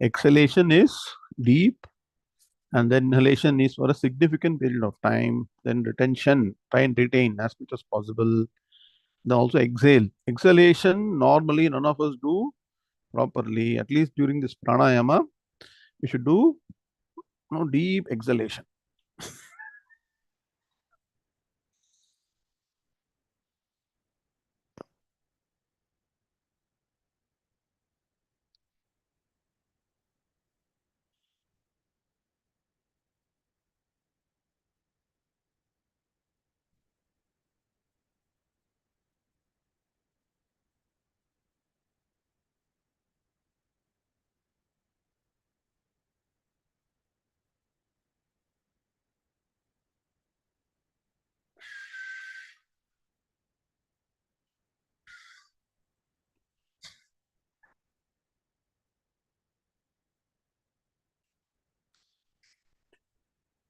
Exhalation is deep, and then inhalation is for a significant period of time. Then retention, try and retain as much as possible. Then also exhale. Exhalation, normally none of us do properly. At least during this pranayama, we should do deep exhalation.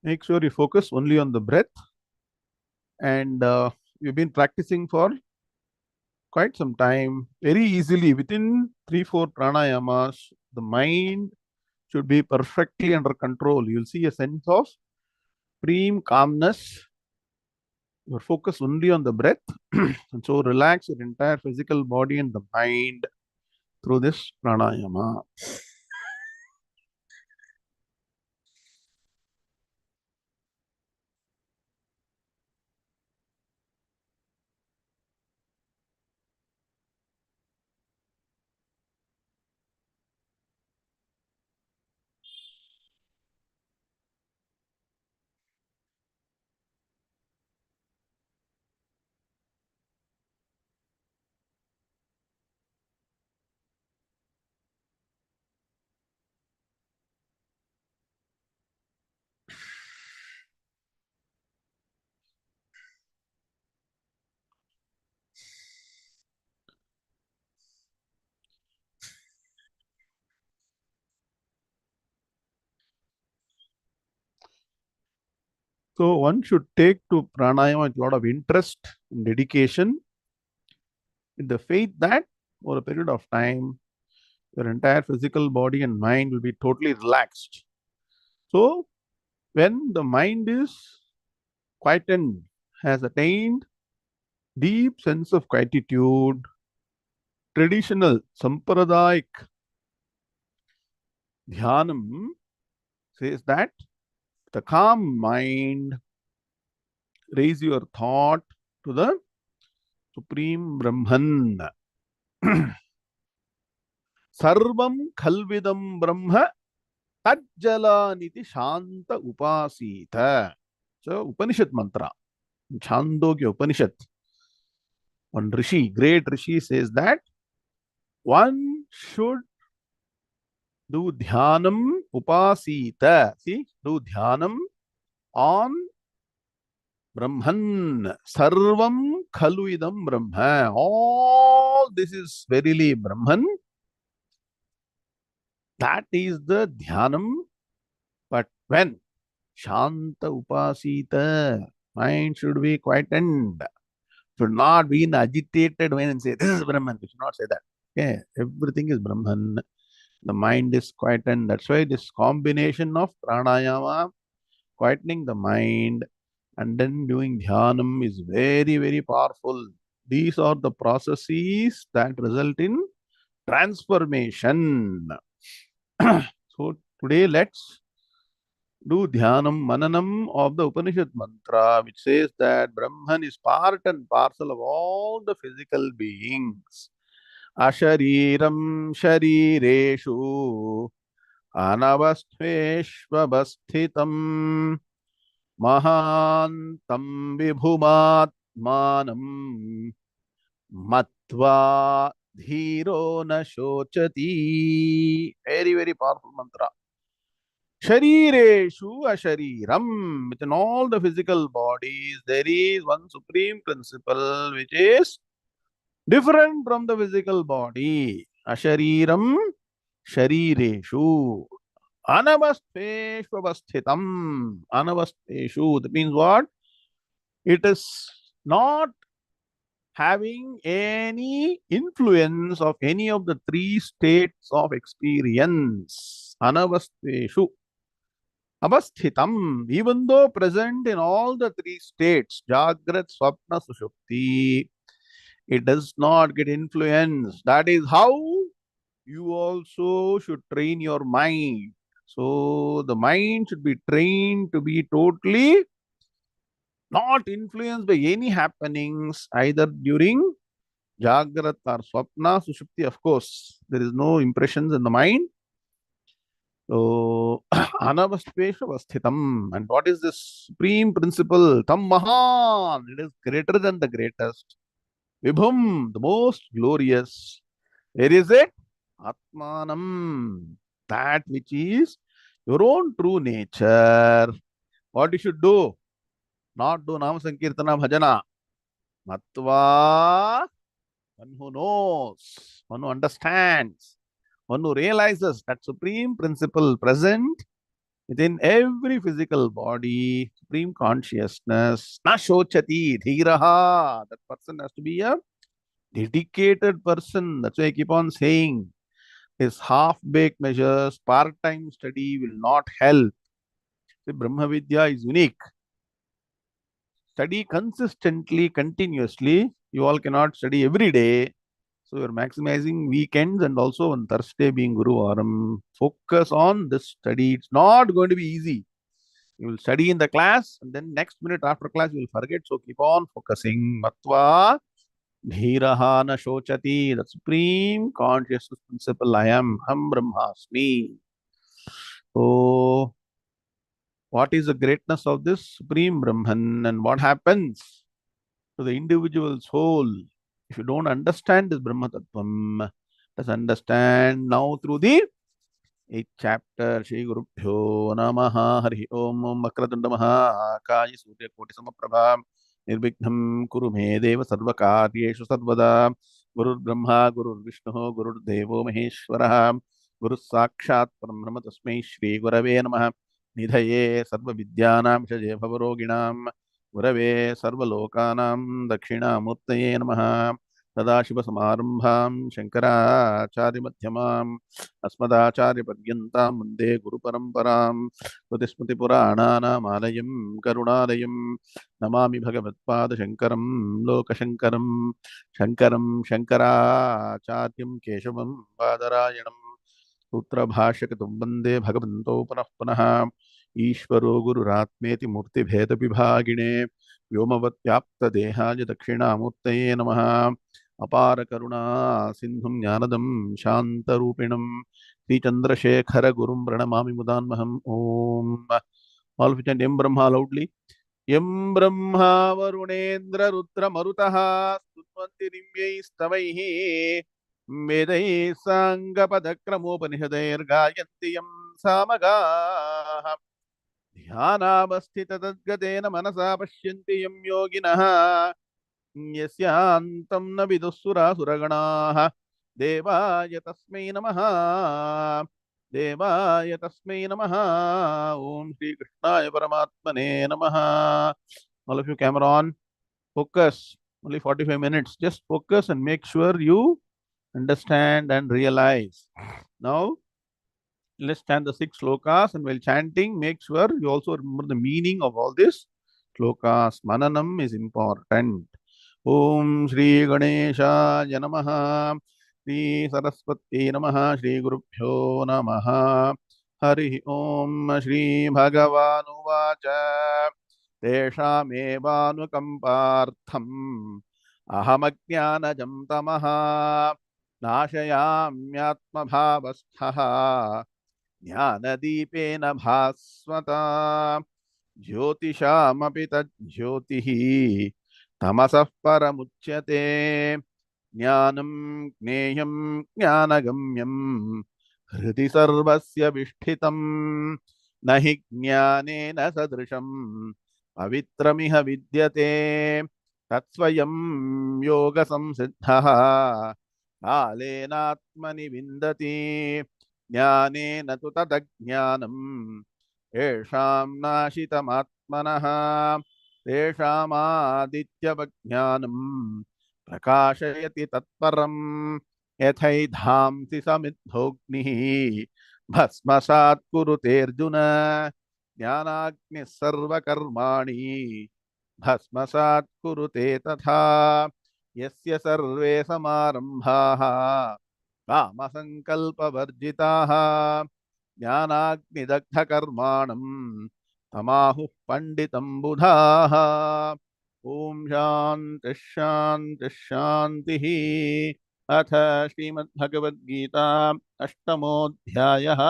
Make sure you focus only on the breath. And we've been practicing for quite some time. Very easily, within 3 4 pranayamas, the mind should be perfectly under control. You'll see a sense of supreme calmness. Your focus only on the breath. And so relax your entire physical body and the mind through this pranayama. So one should take to pranayama with a lot of interest and dedication, with the faith that over a period of time, your entire physical body and mind will be totally relaxed. So when the mind is quietened, has attained deep sense of quietude, traditional sampradayik dhyanam says that the calm mind raise your thought to the supreme Brahman. Sarvam khalvidam Brahma tajjala niti shanta upasita. So Upanishad mantra, Chandogya Upanishad. One Rishi, great Rishi says that one should do dhyanam upasita. See, do dhyanam on Brahman. Sarvam khalu idam Brahma. All this is verily Brahman. That is the dhyanam. But when Shanta upasita, mind should be quietened. Should not be in agitated when and say, this is Brahman. We should not say that. Okay, everything is Brahman. The mind is quietened. That's why this combination of pranayama, quietening the mind, and then doing dhyanam is very, very powerful. These are the processes that result in transformation. So today let's do dhyanam, mananam of the Upanishad mantra, which says that Brahman is part and parcel of all the physical beings. Ashariram sharireshu anavasthveshvabasthitam mahantam vibhumatmanam matva dhiro na shochati. Very, very powerful mantra. Sharireshu ashariram. Within all the physical bodies, there is one supreme principle which is different from the physical body. Ashariram sharireshu. Anavastheshvavasthitam. Anavastheshu. That means what? It is not having any influence of any of the three states of experience. Anavastheshu avasthitam, even though present in all the three states, Jagrat, Swapna, Sushupti, it does not get influenced. That is how you also should train your mind. So the mind should be trained to be totally not influenced by any happenings either during Jagrat or Swapna, Sushupti. Of course, there is no impressions in the mind. So, Anavasteshu Avasthitam. And what is this supreme principle? Tam Mahan. It is greater than the greatest. Vibhum, the most glorious. Where is it? Atmanam. That which is your own true nature. What you should do? Not do Nam Sankirtana Bhajana. Matva. One who knows, one who understands, one who realizes that supreme principle present within every physical body, supreme consciousness. Na shochati dhiraha. That person has to be a dedicated person. That's why I keep on saying his half-baked measures, part-time study will not help. See, Brahma Vidya is unique. Study consistently, continuously. You all cannot study every day. So you're maximizing weekends and also on Thursday being Guru Varam. Focus on this study. It's not going to be easy. You will study in the class and then next minute after class you will forget. So keep on focusing. Matva dhiraha na shochati. The supreme consciousness principle I am. Ham Brahmasmi. So what is the greatness of this supreme Brahman and what happens to the individual soul if you don't understand this Brahma Tattvam? Let's understand now through the 8th chapter. Shri Gurubhyo Namaha. Hari Om. Om Vakratunda Mahakaya Surya Koti Samaprabha Nirbighnam Kuru Me Deva Sarvakaryeshu Sarvada. Gurur Brahma Gurur Vishnu Gurur Devo Maheshwara. Guru Sakshat Parambrahma Tasmai Shri Gurave Namaha. Nidhaye Sarva Vidyanam Shaje Bhavaroginam Gurave Sarva Lokanam Dakshinamurtaye Namaha. Sadashiva-samarambham Shankaracharya-madhyamam Asmadacharya-paryantam Vande Guru-paramparam Sruti-smriti-purananam Alayam Karunalayam Namami Bhagavad-pada-shankaram Lokashankaram Shankaram Shankaracharyam Keshavam Badarayanam Sutra-bhashya-katum Vande Bhagavanto Punah-punah Ishvaro Guru-ratmeti Murti-bheda-vibhagine Vyomavatyapta-dehaja Dakshina-murtaye Namaha Apara Karuna Sindhum Jnanadam Shantarupinam Sri Chandrasekhara Gurum Pranamami Mudanmaham Om. All of you chant Yam Brahma loudly. Yam Brahma Varunendra Rudra Marutaha Stutvanti Nimyai Stavaihi Vedai Sangapadakramopaniஷதைர் Gayanti Yam Samagaha ध्यानावस्थिततद्गतेन मनसा पश्यन्ति यं योगिनः यस्यान्तं न विदुःसुरासुरगणाः देवाय तस्मै नमः देवाय तस्मै नमः ॐ श्रीकृष्णाय परमात्मने नमः. All of you, camera on, focus. Only 45 minutes. Just focus and make sure you understand and realize. Now let's chant the 6 slokas, and while chanting, make sure you also remember the meaning of all this slokas. Mananam is important. Om Shri Ganesha Namaha. Shri Saraswati Namaha. Shri Gurubhyo Namaha. Hari Om. Shri Bhagavanu Vacha Teshamevanukampartham Ahamajnanajam Tamaha Nashayamyatmabhavasthaha ज्ञानदीपेन भास्वता ज्योतिषामपि तज्ज्योतिः तमसः परमुच्यते ज्ञानं ज्ञेयं ज्ञानगम्यं हृदि सर्वस्य विष्ठितं न हि ज्ञानेन सदृशं पवित्रमिह विद्यते तत्स्वयं योगसंसिद्धः कालेनात्मनि विन्दति ज्ञानेन तु तदज्ञानम् येषां नाशितमात्मनः तेषामादित्यवज्ञानम् प्रकाशयति तत्परम् यथैधांसि समिद्धोऽग्निः भस्मसात् कुरुतेऽर्जुन ज्ञानाग्निः सर्वकर्माणि भस्मसात् कुरुते तथा यस्य सर्वे समारम्भाः कामसङ्कल्पवर्जिताः ज्ञानाग्निदग्धकर्माणम् तमाहुः पण्डितं बुधाः ओम शांति शांति शांति। अथ श्रीमद्भगवद्गीता अष्टमोऽध्यायः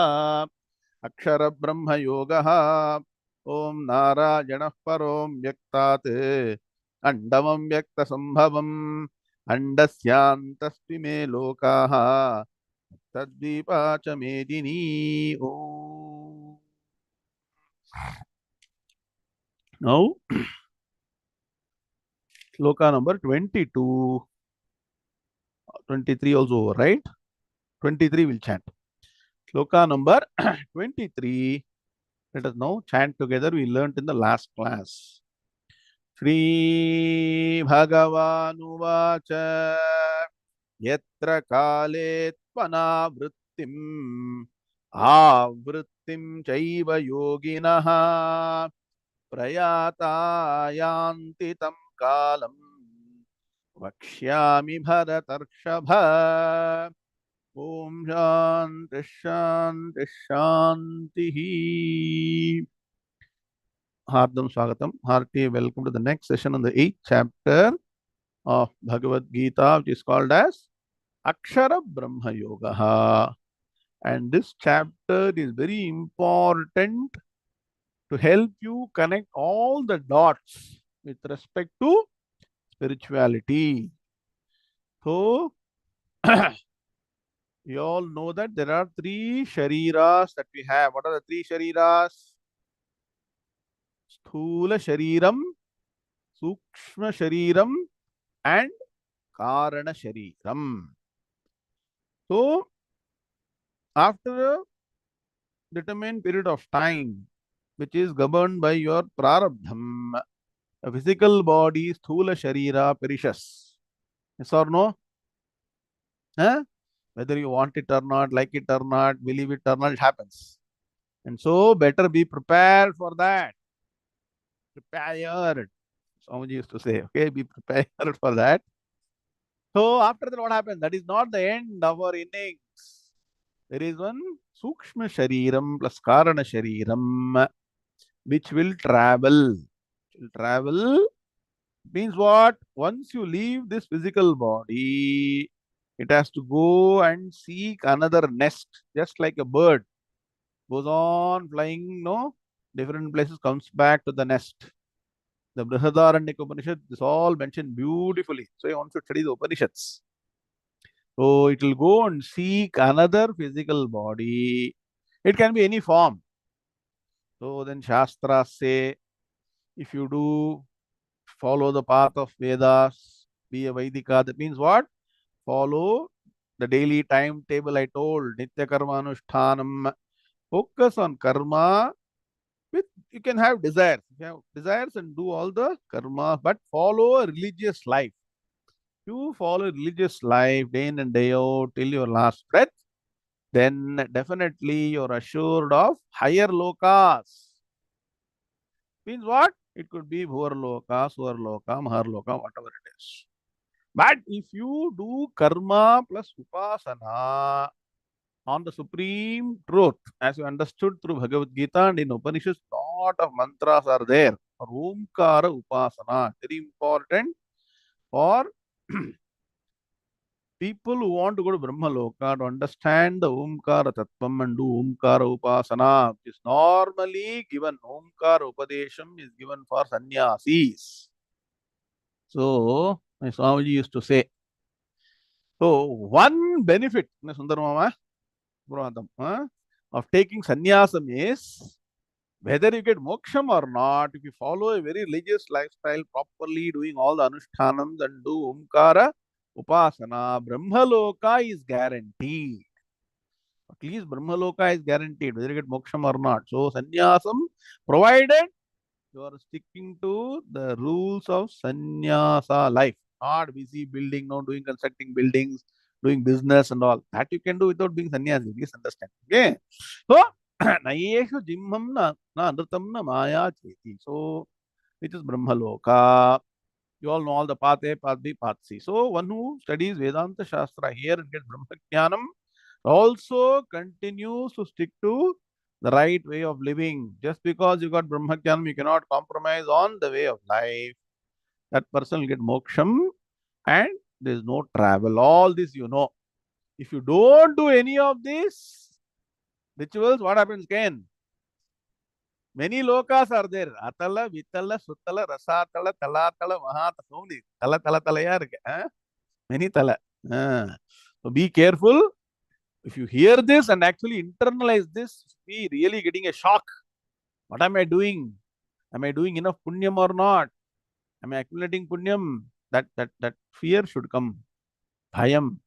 अक्षर ब्रह्म योगः। ओम नारायणः परो व्यक्तात् अण्डमं व्यक्तसम्भवम् अण्डस्यान्तस्ति मे लोकाः तद्दीपा च मेदिनी। ओम नौ shloka number 22, 23 also over, right? 23 will chant. Shloka number 23. Let us now chant together. We learnt in the last class. Shri Bhagavanuvacha Yatra Kale Tvanavrittim Avrittim Chaiva Yoginaha Prayata Yanti Tam Kalam Vakshyami Bharatarshava Om Shanti Shanti Shanti. Hardam Swagatam. Hearty welcome to the next session on the 8th chapter of Bhagavad Gita, which is called as Akshara Brahma Yoga. And this chapter is very important to help you connect all the dots with respect to spirituality. So, you all know that there are three shariras that we have. What are the three shariras? Sthula Shariram, Sukshma Shariram, and Karana Shariram. So, after a determined period of time, which is governed by your prarabdham, a physical body, Sthula Sharira, perishes. Yes or no? Huh? Whether you want it or not, like it or not, believe it or not, it happens. And so, better be prepared for that. Prepared. Swamiji used to say, okay, be prepared for that. So, after that, what happens? That is not the end of our innings. There is one Sukshma Shariram plus Karana Shariram which will travel. Travel means what? Once you leave this physical body, it has to go and seek another nest, just like a bird goes on flying, no, different places, comes back to the nest. The Brihadaranyaka Upanishad is all mentioned beautifully. So you want to study the Upanishads. So it will go and seek another physical body. It can be any form. So then Shastras say, if you do follow the path of Vedas, be a Vaidika, that means what? Follow the daily timetable I told, Nitya Karma Anushtanam. Focus on karma. With you can have desires. You have desires and do all the karma, but follow a religious life. You follow a religious life day in and day out till your last breath, then definitely you're assured of higher lokas. Means what? It could be Bhuvarloka, Suvarloka, Maharloka, whatever it is. But if you do karma plus upasana on the supreme truth, as you understood through Bhagavad Gita and in Upanishads, lot of mantras are there for Omkara upasana. Very important for people who want to go to Brahmaloka to understand the Omkara Tattvam and do Omkara Upasana, which is normally given. Omkara Upadesham is given for sannyasis. So, my Swamiji used to say, so one benefit, Sundar Mama, of taking sannyasam is whether you get moksham or not, if you follow a very religious lifestyle properly, doing all the anushtanams and do Omkara Upasana, Brahmaloka is guaranteed. At least Brahmaloka is guaranteed, whether you get moksham or not. So, sannyasam, provided you are sticking to the rules of sannyasa life. not busy building, no doing constructing buildings, doing business and all. That you can do without being sannyasi. Please understand. Okay. So, Nayeshu Jimmam na Anrutam na Maya Cheti. So, which is Brahmaloka. You all know all the path A, path B, path C. So, one who studies Vedanta Shastra here and gets Brahma Jnanam also continues to stick to the right way of living. Just because you got Brahma Jnanam, you cannot compromise on the way of life. That person will get moksham and there is no travel. All this you know. If you don't do any of these rituals, what happens again? Many lokas are there. Atala, Vitala, Sutala, Rasatala, Talatala, Mahatala. So many. Tala, Talaya irukku. Many Tala. So be careful. If you hear this and actually internalize this, be really getting a shock. What am I doing? Am I doing enough punyam or not? Am I accumulating punyam? That fear should come. Bhayam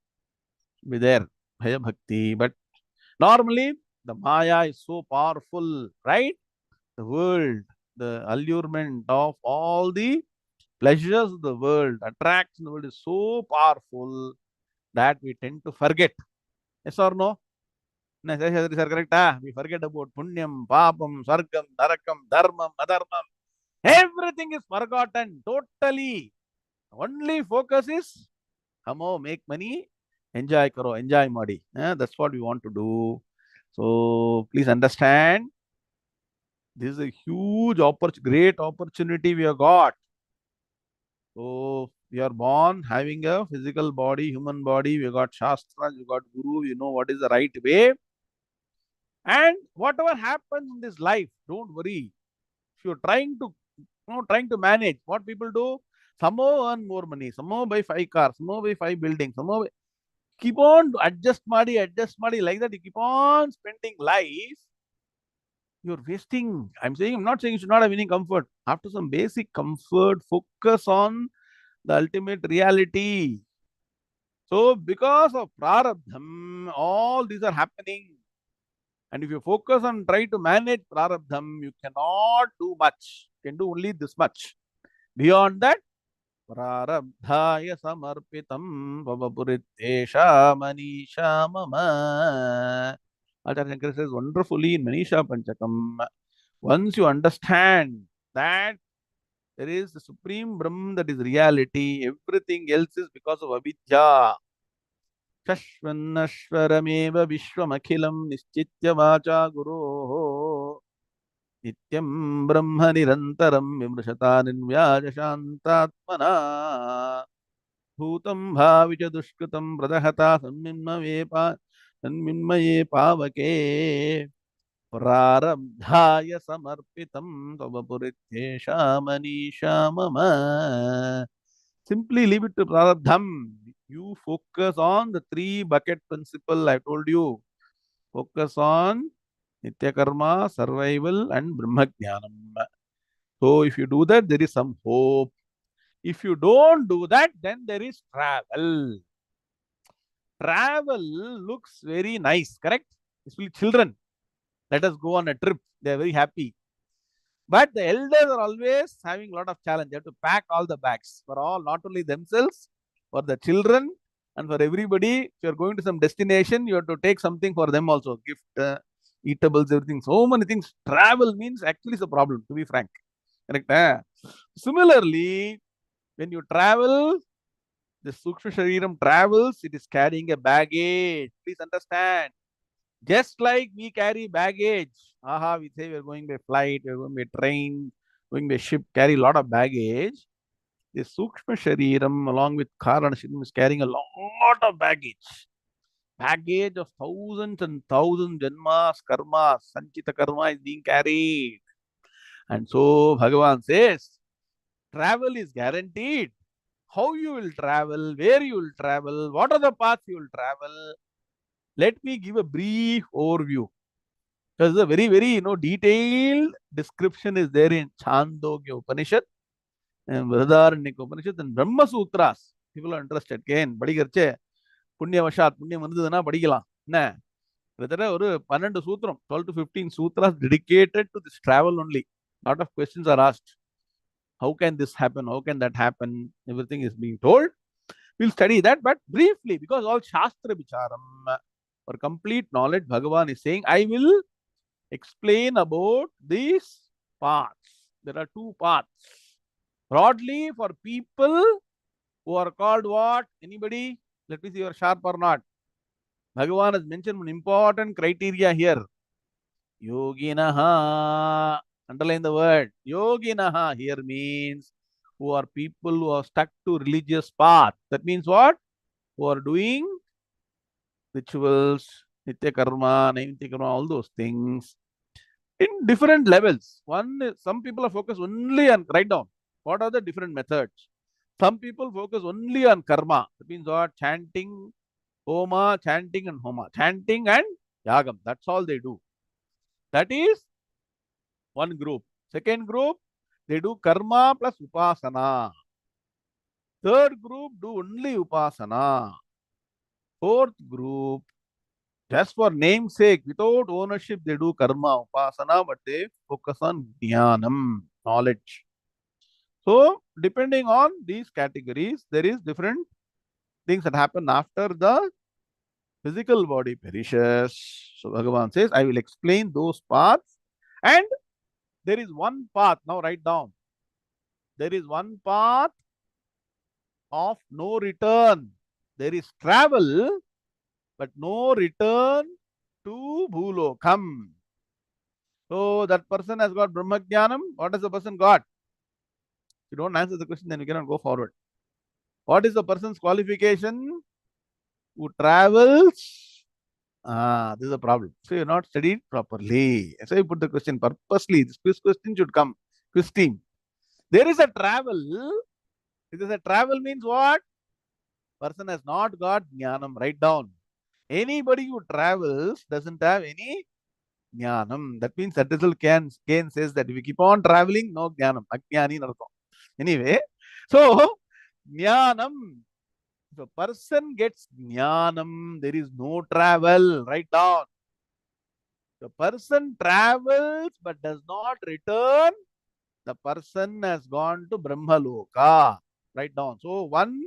be there. Bhaya bhakti. But normally the Maya is so powerful, right? The world, the allurement of all the pleasures of the world, attracts in the world is so powerful that we tend to forget. Yes or no? No, Seshadri sir, correct? We forget about punyam, papam, sargam, narakam, dharmam, adharmam. Everything is forgotten totally. Only focus is, hamo, make money, enjoy karo, enjoy madi. That's what we want to do. So please understand, this is a huge great opportunity we have got. So we are born having a physical body, human body. We got shastras, we got guru. We know what is the right way. And whatever happens in this life, don't worry. If you're trying to manage, what people do, somehow earn more money, somehow buy 5 cars, somehow buy 5 buildings, somehow keep on adjust madi, like that. You keep on spending life. You're wasting. I'm not saying you should not have any comfort. After some basic comfort, focus on the ultimate reality. So, because of prarabdham, all these are happening. And if you focus on trying to manage prarabdham, you cannot do much. You can do only this much. Beyond that, prarabdhaya samarpitam vavapuritesha manisha mama. Acharya Shankara says wonderfully in Manisha Panchakam. Once you understand that there is the Supreme Brahman that is reality, everything else is because of avidya. Shashvanashvarameva vishwamakhilam nischitya vacha guroho nityam brahma nirantaram vimrashata nirvyaja shantatmana bhutam bhavicha dushkritam pradahata sanminmaye pavake prarabdhaya samarpitam tavapuritesha manisha mama. Simply leave it to prarabdham. You focus on the 3 bucket principle I told you. Focus on Nitya Karma, survival, and Brahma Jnanam. So if you do that, there is some hope. If you don't do that, then there is travel. Travel looks very nice, correct? Especially children. Let us go on a trip. They are very happy. But the elders are always having a lot of challenge. They have to pack all the bags for all, not only themselves, for the children, and for everybody. If you are going to some destination, you have to take something for them also. Gift, eatables, everything. So many things. Travel means actually is a problem, to be frank. Correct? Similarly, when you travel, the Sukshma Shariram travels, it is carrying a baggage. Please understand. Just like we carry baggage. We say we are going by flight, we are going by train, going by ship, carry a lot of baggage. The Sukshma Shariram along with Karana Shariram is carrying a lot of baggage. Baggage of thousands and thousands janmas, karmas, sanchita karma is being carried. And so Bhagavan says, travel is guaranteed. How you will travel, where you will travel, what are the paths you will travel. Let me give a brief overview. Because a very, very detailed description is there in Chandogya Upanishad and Vrihadaranyaka Upanishad and Brahma Sutras. People are interested. Again, படிக்கிறச்சே புண்ணியவசாத் புண்ணியம் வந்ததுன்னா படிக்கலாம். என்ன கிட்டத்தட்ட ஒரு 12 சூத்திரம், 12 to 15 sutras dedicated to this travel only. Lot of questions are asked. How can this happen? How can that happen? Everything is being told. We'll study that, but briefly, because all Shastra Vicharam, for complete knowledge, Bhagavan is saying, I will explain about these paths. There are two paths. Broadly, for people who are called what? Anybody? Let me see you are sharp or not. Bhagavan has mentioned an important criteria here. Yoginaha. Underline the word. Yoginaha here means who are people who are stuck to religious path. That means what? Who are doing rituals, nitya karma, naimiti karma, all those things in different levels. Some people are focused only on, write down, what are the different methods? Some people focus only on karma. That means what? Chanting, homa, chanting and homa. Chanting and yagam. That's all they do. That is one group. Second group, they do karma plus upasana. Third group do only upasana. Fourth group, just for namesake, without ownership, they do karma, upasana, but they focus on jnanam, knowledge. So, depending on these categories, there is different things that happen after the physical body perishes. So, Bhagavan says, I will explain those paths. And there is one path. Now, write down. There is one path of no return. There is travel, but no return to Bhulokam. So that person has got Brahmajnanam. What has the person got? If you don't answer the question, then you cannot go forward. What is the person's qualification? Who travels? This is a problem. So you're not studied properly. So you put the question purposely. This question should come. Quiz team. There is a travel. If there is a travel means what? Person has not got jnanam. Write down. Anybody who travels doesn't have any jnanam. That means that result Cain says that if you keep on traveling, no jnanam. Ajnani nartham. Anyway, so jnanam. If a person gets jnanam, there is no travel. Write down. The person travels but does not return. The person has gone to Brahmaloka. Write down. So one,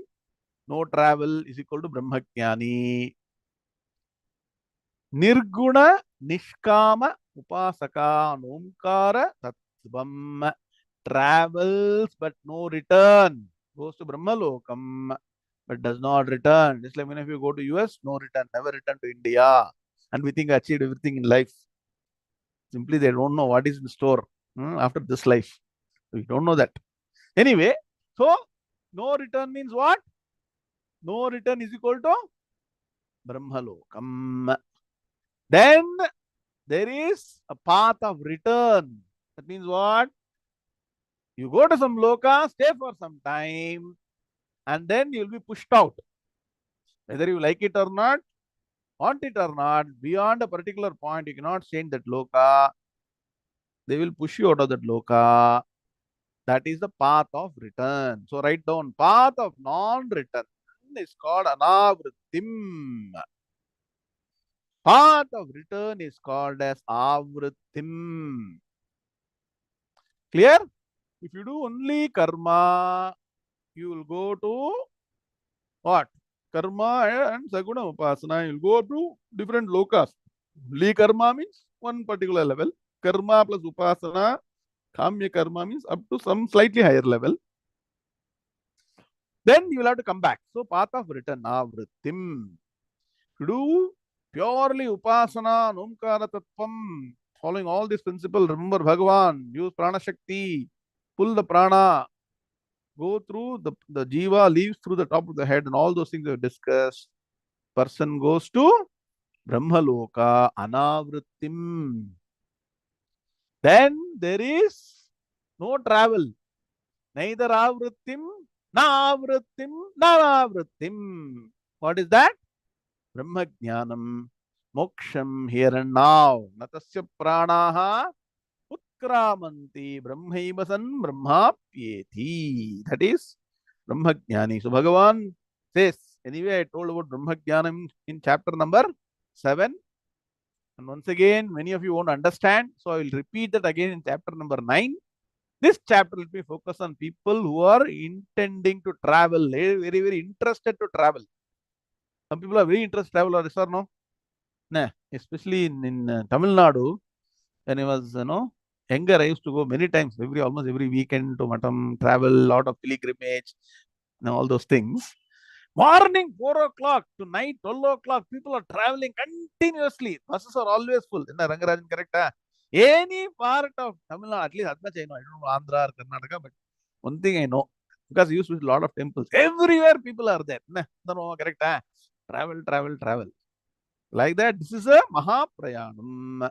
no travel is equal to Brahmajnani. Nirguna Nishkama Upasaka Omkara Tattvam travels but no return. Goes to Brahmalokam but does not return. Just like when if you go to US, no return, never return to India. And we think achieved everything in life. Simply they don't know what is in store after this life. We don't know that. Anyway, so no return means what? No return is equal to Brahmalokam. Then there is a path of return. That means what? You go to some loka, stay for some time, and then you'll be pushed out. Whether you like it or not, want it or not, beyond a particular point, you cannot stay in that loka. They will push you out of that loka. That is the path of return. So write down, path of non-return is called anavrittim. Path of return is called as avrittim. Clear? If you do only karma, you will go to what? Karma and Saguna Upasana. You will go to different lokas. Only karma means one particular level. Karma plus Upasana, Kamya karma means up to some slightly higher level. Then you will have to come back. So, path of return, avrittim. To do purely Upasana, Nomkara Tattvam, following all these principles, remember Bhagavan, use Prana Shakti, pull the prana, go through the jiva, leaves through the top of the head, and all those things we have discussed. Person goes to Brahmaloka, Anavrittim. Then there is no travel. Neither Avrittim, Navrittim, Navrittim. What is that? Brahmajnanam, Moksham, here and now. Natasya pranaha Utkramanti Brahmaivasan Brahmapyeti. That is Brahmajnani. So Bhagavan says, anyway, I told about Brahmajnanam in chapter number 7. And once again, many of you won't understand. So I will repeat that again in chapter number 9. This chapter will be focused on people who are intending to travel, very interested to travel. Some people are very interested to travel, or yes or no? Nah, especially in Tamil Nadu, when I was, younger, I used to go many times, almost every weekend to Matam, travel, lot of pilgrimage, all those things. Morning 4 o'clock to night 12 o'clock, people are traveling continuously. Buses are always full. Inna Rangarajan, correct? Any part of Tamil Nadu, at least that much I know. I don't know Andhra or Karnataka, but one thing I know, because I used to visit a lot of temples. Everywhere people are there. No, correct? Travel. Like that, this is a Mahaprayanam.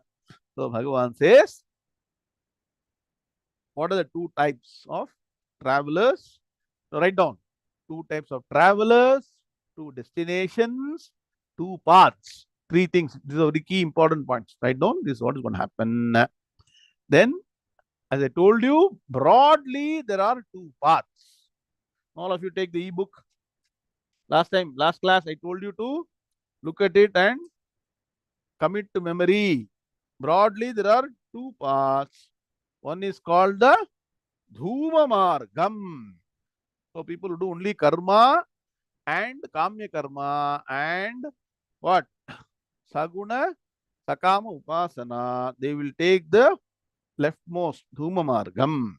So Bhagavan says, what are the two types of travelers? So write down two types of travelers, two destinations, two paths, three things. These are the key important points. Write down, this is what is going to happen. Then, as I told you, broadly, there are two paths. All of you take the ebook. Last class, I told you to look at it and commit to memory. Broadly, there are two paths. One is called the Dhuma Margam. So people who do only karma and kamya karma and what? Saguna, Sakama Upasana. They will take the leftmost Dhuma Margam.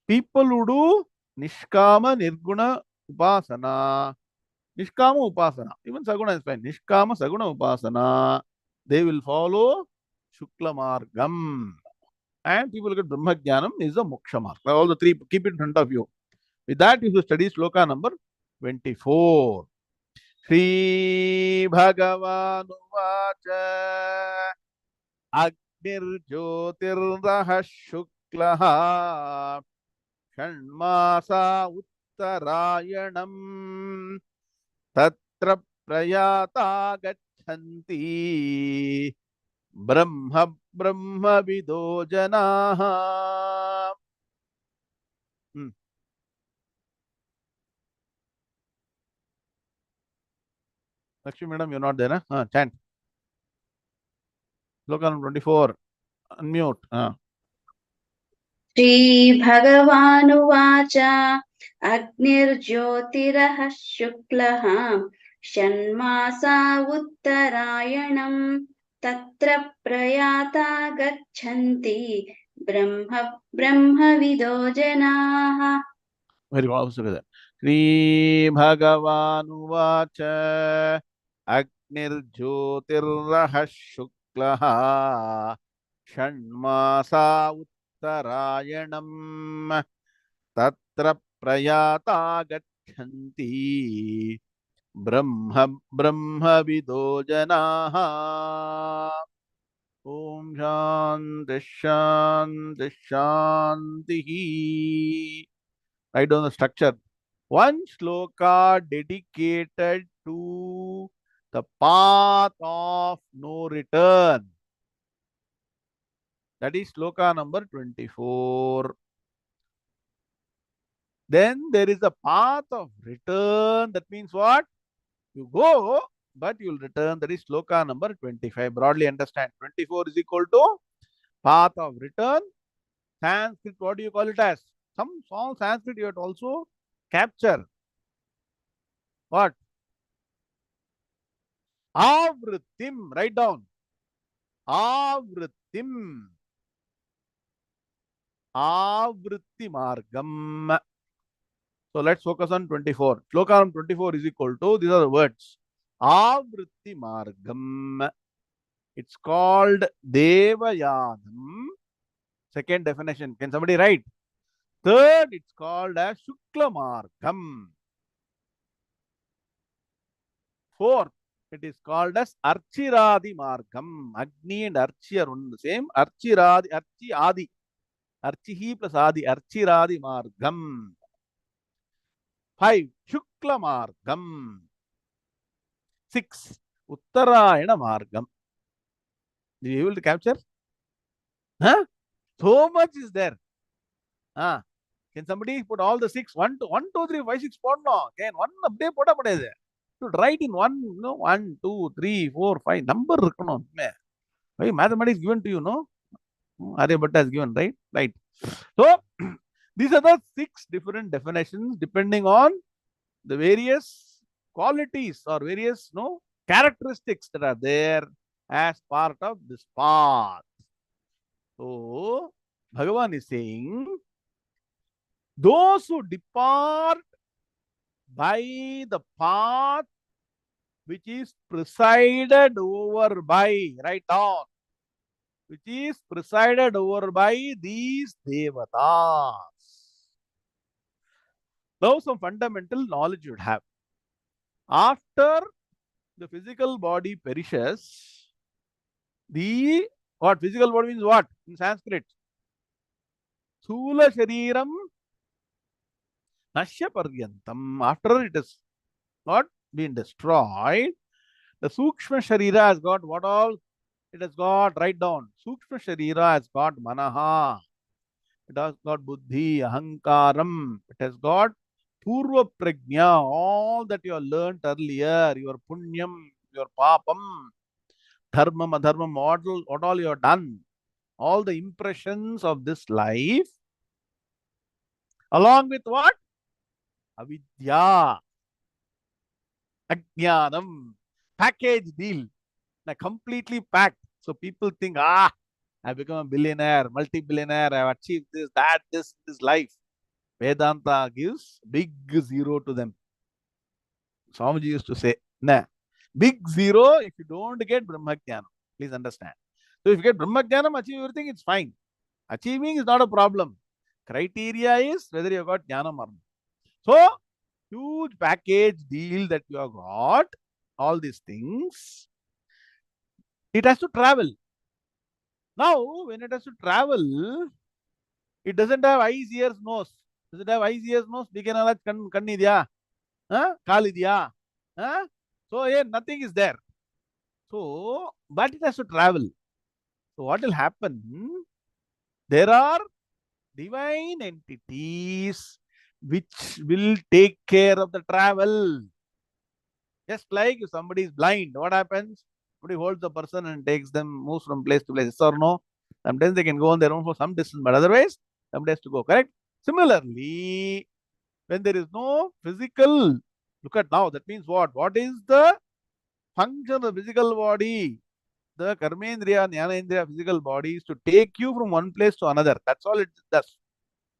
People who do Nishkama Nirguna Upasana. Nishkama Upasana. Even Saguna is fine. Nishkama Saguna Upasana. They will follow Shukla Margam. And people get Brahma Jnanam is the Moksha Marg. All the three, keep it in front of you. With that, you should study sloka number 24. Shri Bhagavan Uvacha Agnir Jyotirraha Shuklaha Shanmasa Uttarayanam Tatra Prayata Gachanti Brahma Vido Janaha. Lakshmi madam, you're not there, huh? Chant. Sloka number 24. Unmute. श्रीभगवानुवाच अग्निर्ज्योतिरः शुक्लः षण्मासा उत्तरायणम् तत्र प्रयाता गच्छन्ति ब्रह्मविदो जनाः. Very well, together. Shri Bhagavanuvacha Agnirjyotirraha Shuklaha Shanmasa Uttarayanam Tatra Prayata Gachanti Brahma Vido Janaha. Om Shanti. Write down the structure. One sloka dedicated to the path of no return. That is sloka number 24. Then there is a path of return. That means what? You go, but you will return. That is sloka number 25. Broadly understand. 24 is equal to path of return. Sanskrit, what do you call it as? Some small Sanskrit you have to also capture. What? Avrittim. Write down. Avrittim. Avritti margam. So let's focus on 24. Sloka 24 is equal to, these are the words. Avritti margam. It's called Devayanam. Second definition. Can somebody write? Third, it's called as Shukla margam. Fourth, it is called as Archiradi margam. Agni and Archi are one the same. Archiradi, Archi Adi. Archihi plus Adi. Archiradi margam. 5. Shukla margam. 6. Uttarayana margam. Are you able to capture? Huh? So much is there. Can somebody put all the 6? 1, 2, 1, 2, 3, 5, 6 put no. Can one update put up there? Should write in 1, 1, 2, 3, 4, 5. Number irukano. Why mathematics given to you, no? Aryabhatta has given, right? Right. So, these are the 6 different definitions depending on the various qualities or various characteristics that are there as part of this path. So, Bhagavan is saying, those who depart by the path which is presided over by, write down, which is presided over by these devatas. Now, some fundamental knowledge you would have. After the physical body perishes, what physical body means what in Sanskrit? Sthula shariram nashya paryantam. After it has not been destroyed, the sukshma sharira has got what all? It has got, write down, sukshma sharira has got manaha. It has got buddhi, ahankaram. It has got purva prajna, all that you have learnt earlier, your punyam, your papam, dharma, adharma, what all you have done, all the impressions of this life, along with what? Avidya, ajnanam, package deal, completely packed. So people think, I become a billionaire, multi-billionaire, I've achieved this, that, this life. Vedanta gives big zero to them. Swamiji used to say, nah, big zero if you don't get Brahmajnanam. Please understand. So if you get Brahmajnanam, achieve everything, it's fine. Achieving is not a problem. Criteria is whether you have got Jnanam or not. So, huge package deal that you have got, all these things, it has to travel. Now, when it has to travel, it doesn't have eyes, ears, nose. Does it have eyes, ears, nose? Kannidya? Kalidya? So, yeah, nothing is there. So, but it has to travel. So, what will happen? There are divine entities which will take care of the travel. Just like if somebody is blind, what happens? Somebody holds the person and takes them, moves from place to place. Yes or no? Sometimes they can go on their own for some distance, but otherwise, somebody has to go, correct? Similarly, when there is no physical, look at now, that means what? What is the function of the physical body? The karmendriya, jnanendriya, physical body is to take you from one place to another. That's all it does.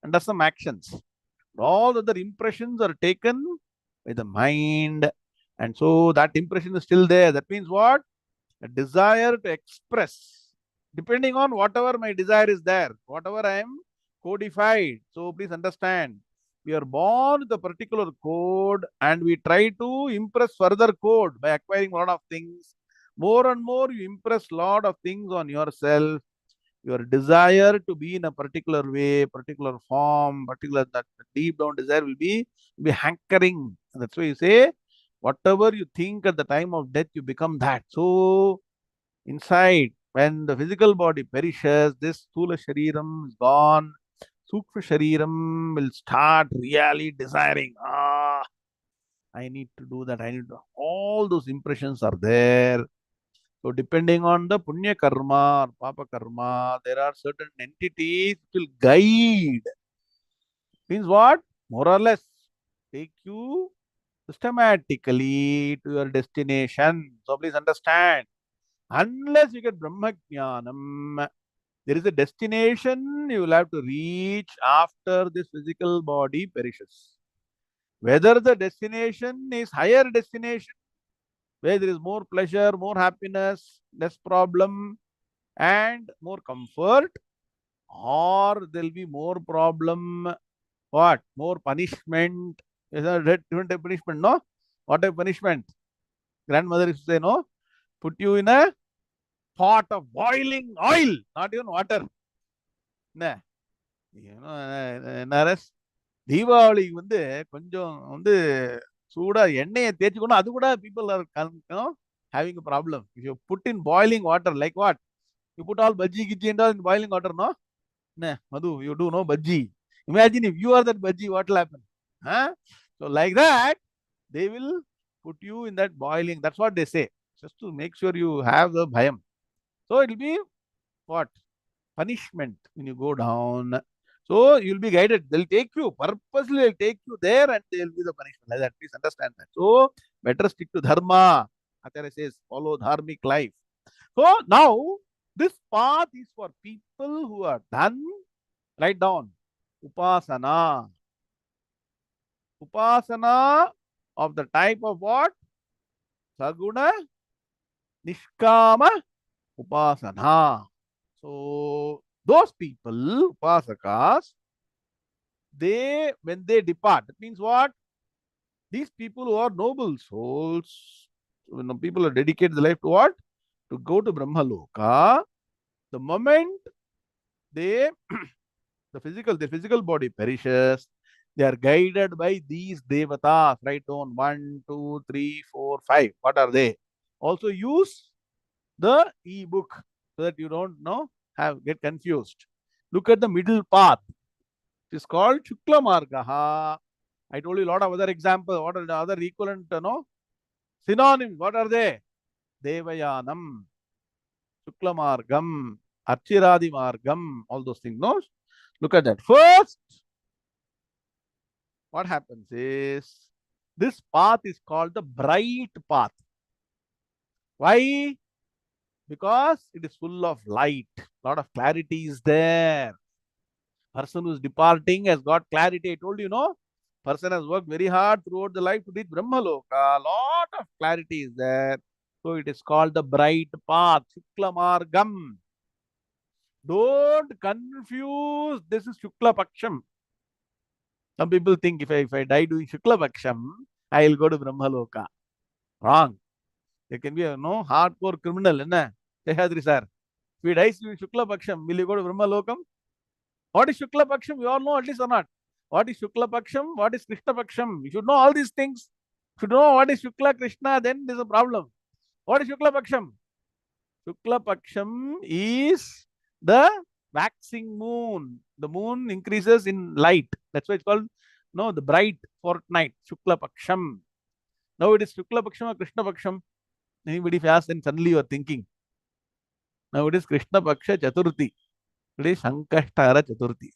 And does some actions. All other impressions are taken by the mind. And so that impression is still there. That means what? A desire to express. Depending on whatever my desire is there, whatever I am codified. So please understand, we are born with a particular code and we try to impress further code by acquiring a lot of things. More and more you impress a lot of things on yourself. Your desire to be in a particular way, particular form, particular that deep down desire will be hankering. And that's why you say, whatever you think at the time of death, you become that. So inside, when the physical body perishes, this Sthula Shariram is gone. Sukshma Shariram will start really desiring, I need to do that, I need to. All those impressions are there. So depending on the punya karma or papa karma, there are certain entities which will guide. Means what? More or less take you systematically to your destination. So please understand, unless you get Brahma Jnanam, there is a destination you will have to reach after this physical body perishes. Whether the destination is higher destination, where there is more pleasure, more happiness, less problem, and more comfort, or there'll be more problem, what? More punishment. Is a different type of punishment, no? What type of punishment? Grandmother used to say, no? Put you in a pot of boiling oil, not even water. என்ன NRS தீபாவளிக்கு கொஞ்சம் சூடா எண்ணெயை தேய்ச்சிக்கணும், அது கூட people are having a problem. If you put in boiling water, like what? You put all bhaji giji and all in boiling water, no? Nah, Madhu, you do no bhaji. Imagine if you are that bhaji, what will happen? Huh? So like that, they will put you in that boiling. That's what they say, just to make sure you have the bhayam. So it will be what? Punishment when you go down. So you'll be guided. They'll take you, purposely they'll take you there and they'll be the punishment. Like that. Please understand that. So better stick to dharma. Acharya says, follow dharmic life. So now this path is for people who are done. Write down. Upasana. Upasana of the type of what? Saguna Nishkama Upasana. So those people, Upasakas, when they depart, that means what? These people who are noble souls, when people are dedicated their life to what? To go to Brahmaloka. The moment they the physical body perishes, they are guided by these devatas. Write down 1, 2, 3, 4, 5. What are they? Also use the e-book so that you don't get confused. Look at the middle path. It is called Shukla Margaha. I told you a lot of other examples. What are the other equivalent synonyms? What are they? Devayanam, Shukla Margam, Archiradi Margam, all those things. No? Look at that. First, what happens is this path is called the bright path. Why? Because it is full of light. A lot of clarity is there. Person who is departing has got clarity. I told you, no? Person has worked very hard throughout the life to reach Brahmaloka. A lot of clarity is there. So it is called the bright path, Shukla Margam. Don't confuse. This is Shukla Paksham. Some people think if I die doing Shukla Paksham, I will go to Brahmaloka. Wrong. There can be a hardcore criminal. Sehadri sir. If he dies doing Shukla Paksham, will you go to Brahmalokam? What is Shukla Paksham? You all know at least or not? What is Shukla Paksham? What is Krishna Paksham? You should know all these things. If you know what is Shukla Krishna, then there's a problem. What is Shukla Paksham? Shukla Paksham is the waxing moon. The moon increases in light. That's why it's called the bright fortnight. Shukla Paksham. Now it is Shukla Paksham or Krishna Paksham. Anybody if you ask, then suddenly you are thinking. Now it is Krishna Paksha Chaturthi. Today Sankashtara Chaturthi.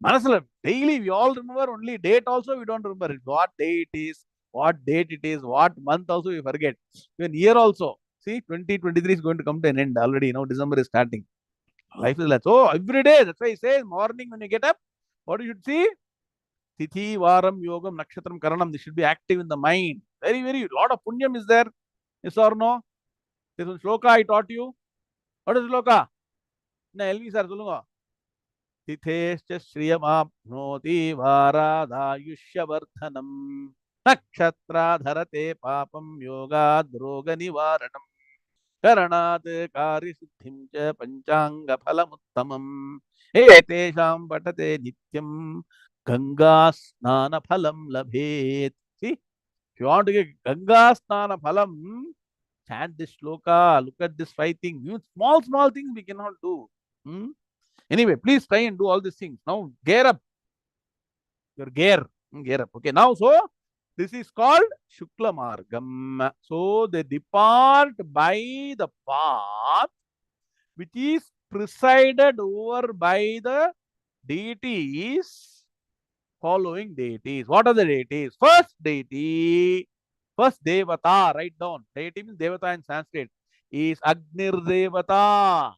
Manasala, daily we all remember, only date also we don't remember. What day it is, what date it is, what month also we forget. Even year also. See, 2023 is going to come to an end already. Now December is starting. Life is like, so every day, that's why he says, morning when you get up, what you should see? Tithi, Varam, Yogam, Nakshatram, Karanam. This should be active in the mind. Very, very, lot of punyam is there. Yes or no? This one shloka I taught you. What is shloka? Na LV sir, solunga. Tithescha shriyamapnoti varadayushyavarthanam nakshatra dharate papam yoga droga nivaranam karanat kari siddhim cha panchanga phalamuttamam etesham patate nityam ganga snana phalam labhet. See, if you want to get ganga snana phalam, chant this shloka, look at this 5 things. Small, small things we cannot do. Anyway, please try and do all these things. Now, gear up. Your gear. Gear up. Okay, now, so this is called Shukla Margam. So, they depart by the path which is presided over by the deities, following deities. What are the deities? First deity, first Devata, write down. Deity means Devata in Sanskrit, is Agnir Devata.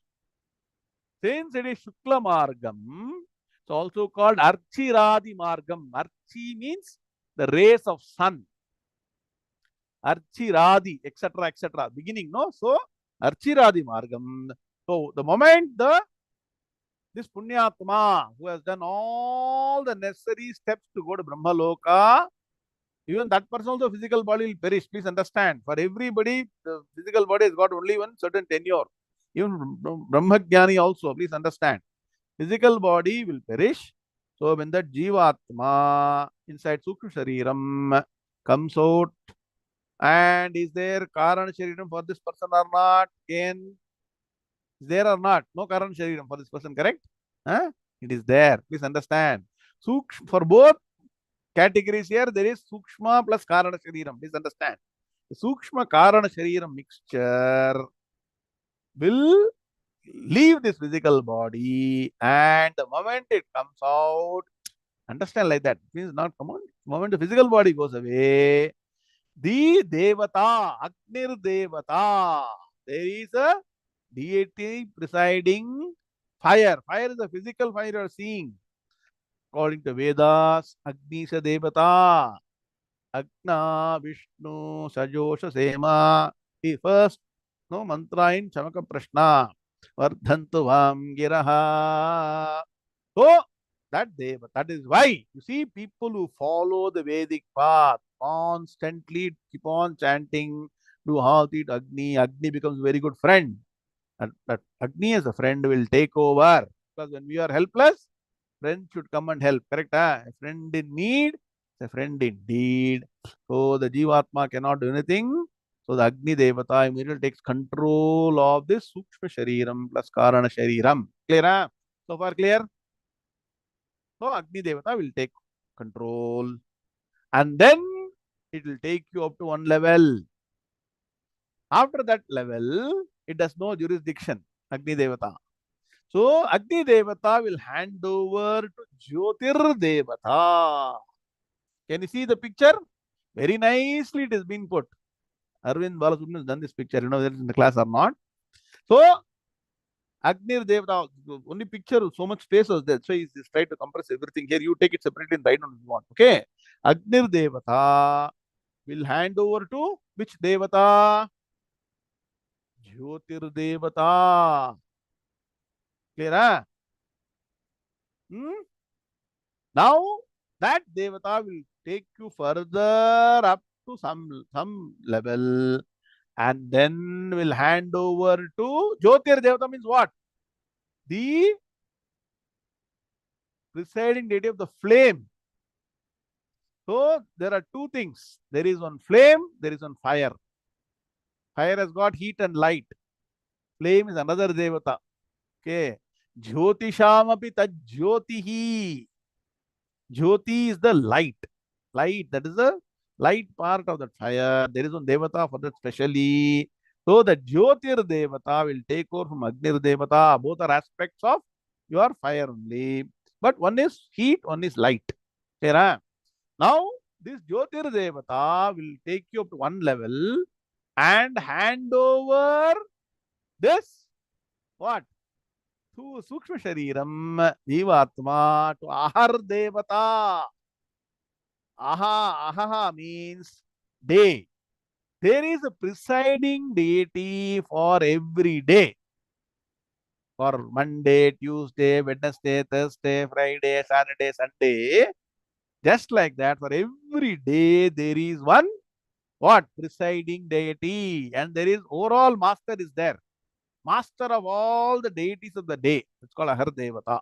Since it is Shukla Margam, it's also called Archiradi Margam. Archi means the rays of sun. Archiradi, etc., etc. Beginning, no? So, Archiradi Margam. So, the moment this Punyatma, who has done all the necessary steps to go to Brahmaloka, even that person also physical body will perish. Please understand. For everybody, the physical body has got only one certain tenure. Even Brahmagyani also, please understand. Physical body will perish. So when that Jivatma inside Sukshma Shariram comes out, and is there Karana Shariram for this person or not? Again, is there or not? No Karana Shariram for this person, correct? It is there. Please understand. For both categories here, there is Sukshma plus Karana Shariram. Please understand. The Sukshma Karana Shariram mixture will leave this physical body, and the moment it comes out, understand like that. It means not come on. The moment the physical body goes away, the Devata, Agnir Devata, there is a deity presiding fire. Fire is a physical fire you are seeing. According to Vedas, Agni sa Devata, Agna Vishnu Sajosha Sema. The first no mantra in Chamaka Prashna. Vardhantu Vam Giraha. So that is why you see people who follow the Vedic path constantly keep on chanting, do Hati to Agni. Agni becomes a very good friend. That Agni as a friend will take over. Because when we are helpless, friend should come and help. Correct? A friend in need is a friend indeed. So the Jivatma cannot do anything. So the Agni Devata immediately takes control of this Sukshma Shariram plus Karana Shariram. Clear? So far clear? So Agni Devata will take control, and then it will take you up to one level. After that level, it does no jurisdiction, Agni Devata. So Agni Devata will hand over to Jyotir Devata. Can you see the picture? Very nicely it has been put. Arvind Balasubramanian has done this picture. You know whether it's in the class or not. So Agnir Devata, only picture, so much space was there. So he's trying to compress everything here. You take it separately and write down if you want. Okay. Agnir Devata will hand over to which Devata? Jyotir Devata. Clear? Huh? Hmm? Now that Devata will take you further up to some level, and then will hand over to Jyotir Devata means what? The presiding deity of the flame. So there are two things. There is one flame, there is one fire. Fire has got heat and light. Flame is another Devata. Okay. Jyotishamapi tad jyotihi. Jyoti is the light. Light, that is the light part of that fire. There is one Devata for that specially. So the Jyotir Devata will take over from Agnir Devata. Both are aspects of your fire only. But one is heat, one is light. Clear? Now, this Jyotir Devata will take you up to one level and hand over this what? To Sukshma Shariram, Jivatma, to Ahar Devata. Aha means day. There is a presiding deity for every day. For Monday, Tuesday, Wednesday, Thursday, Friday, Saturday, Sunday. Just like that, for every day, there is one what? Presiding deity. And there is overall master is there. Master of all the deities of the day. It's called Ahar Devata.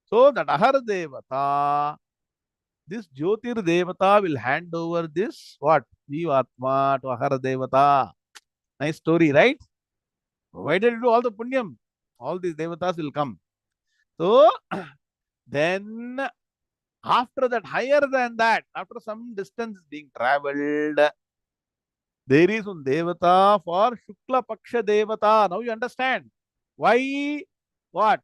So that Ahar Devata, this Jyotir Devata will hand over this what? Jivatma to Ahara Devata. Nice story, right? Provided you do all the punyam, all these devatas will come. So then after that, higher than that, after some distance being traveled, there is one devata for Shukla Paksha Devata. Now you understand why what?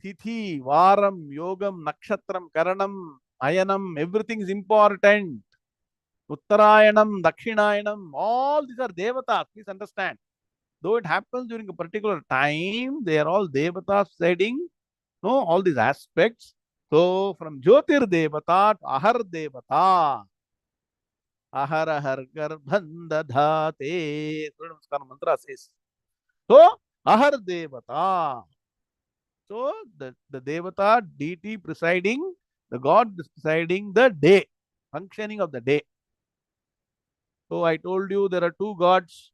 Tithi, Varam, Yogam, Nakshatram, Karanam, Ayanam, everything is important. Uttarayanam, Dakshinayanam, all these are devatas. Please understand. Though it happens during a particular time, they are all devatas setting, no, all these aspects. So from Jyotir Devata to Ahar Devata, Ahar Ahar Garbhandadhate, Surya Namaskar mantra says. So Ahar Devata. So the Devata, deity presiding, the God is presiding the day, functioning of the day. So I told you there are two gods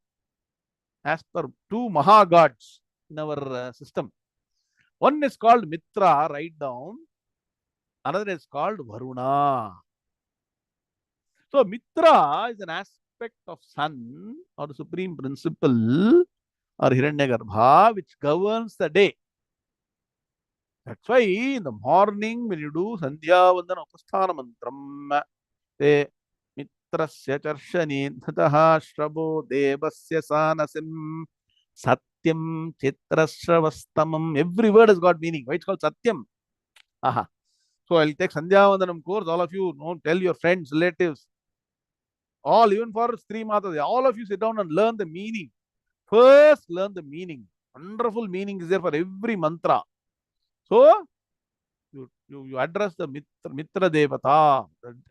as per two Maha gods in our system. One is called Mitra, write down. Another is called Varuna. So Mitra is an aspect of sun or the supreme principle or Hiranyagarbha which governs the day. That's why in the morning when you do Sandhya Vandana Upasthana Mantram, say Mitrasya Charshani Dhataha Shrabo Devasya Sanasim Satyam Chitrasravastamam. Every word has got meaning. Why it's called Satyam? Aha. So I'll take Sandhya Vandanam course. All of you know, tell your friends, relatives, all, even for Sri Matas, all of you sit down and learn the meaning. First, learn the meaning. Wonderful meaning is there for every mantra. So you address the Mitra Devata.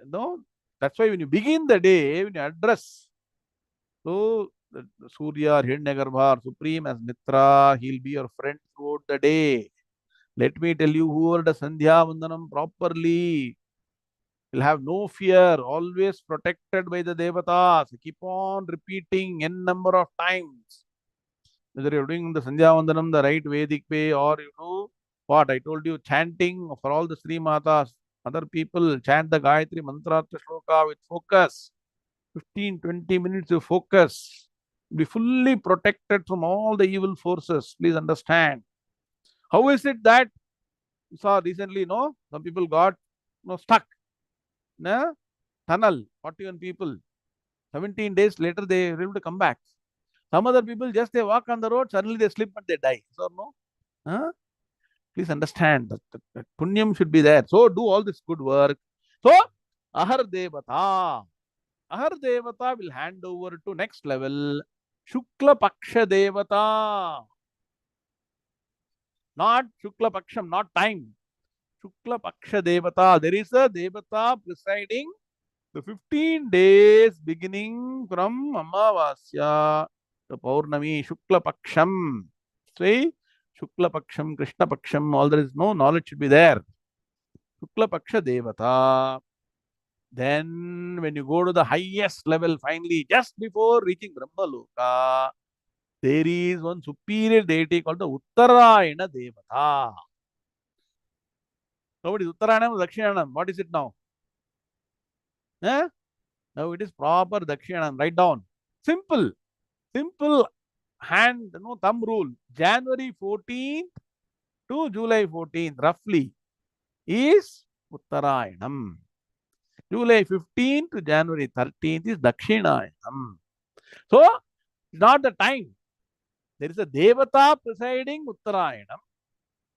No, that's why when you begin the day, when you address, so the Surya or Hiranyagarbha or Supreme as Mitra, he'll be your friend throughout the day. Let me tell you, whoever does Sandhya Vandanam properly will have no fear, always protected by the Devatas. Keep on repeating n number of times. Whether you're doing the Sandhya Vandanam the right Vedic way, or you know what I told you, chanting for all the Sri Matas, other people chant the Gayatri Mantra Shloka with focus. 15-20 minutes of focus. Be fully protected from all the evil forces. Please understand. How is it that you saw recently, no? Some people got stuck in a tunnel, 41 people. 17 days later, they were able to come back. Some other people just they walk on the road, suddenly they slip and they die. So no? Huh? Please understand that punyam should be there. So do all this good work. So Ahar Devata. Ahar Devata will hand over to next level. Shukla Paksha Devata. Not Shukla Paksham, not time. Shukla Paksha Devata. There is a Devata presiding the 15 days beginning from Amavasya to Paurnami. Shukla Paksham. See? Shukla Paksham, Krishna Paksham, all there is no knowledge should be there. Shukla Paksha Devata. Then, when you go to the highest level, finally, just before reaching Brahmaloka, there is one superior deity called the Uttarayana Devata. Now, it is Uttarayanam or Dakshinanam. What is it now? Eh? Now, it is proper Dakshinanam. Write down. Simple. Simple hand, thumb rule. January 14th to July 14th, roughly, is Uttarayanam. July 15th to January 13th is Dakshinayam. So, it's not the time. There is a Devata presiding Uttarayanam.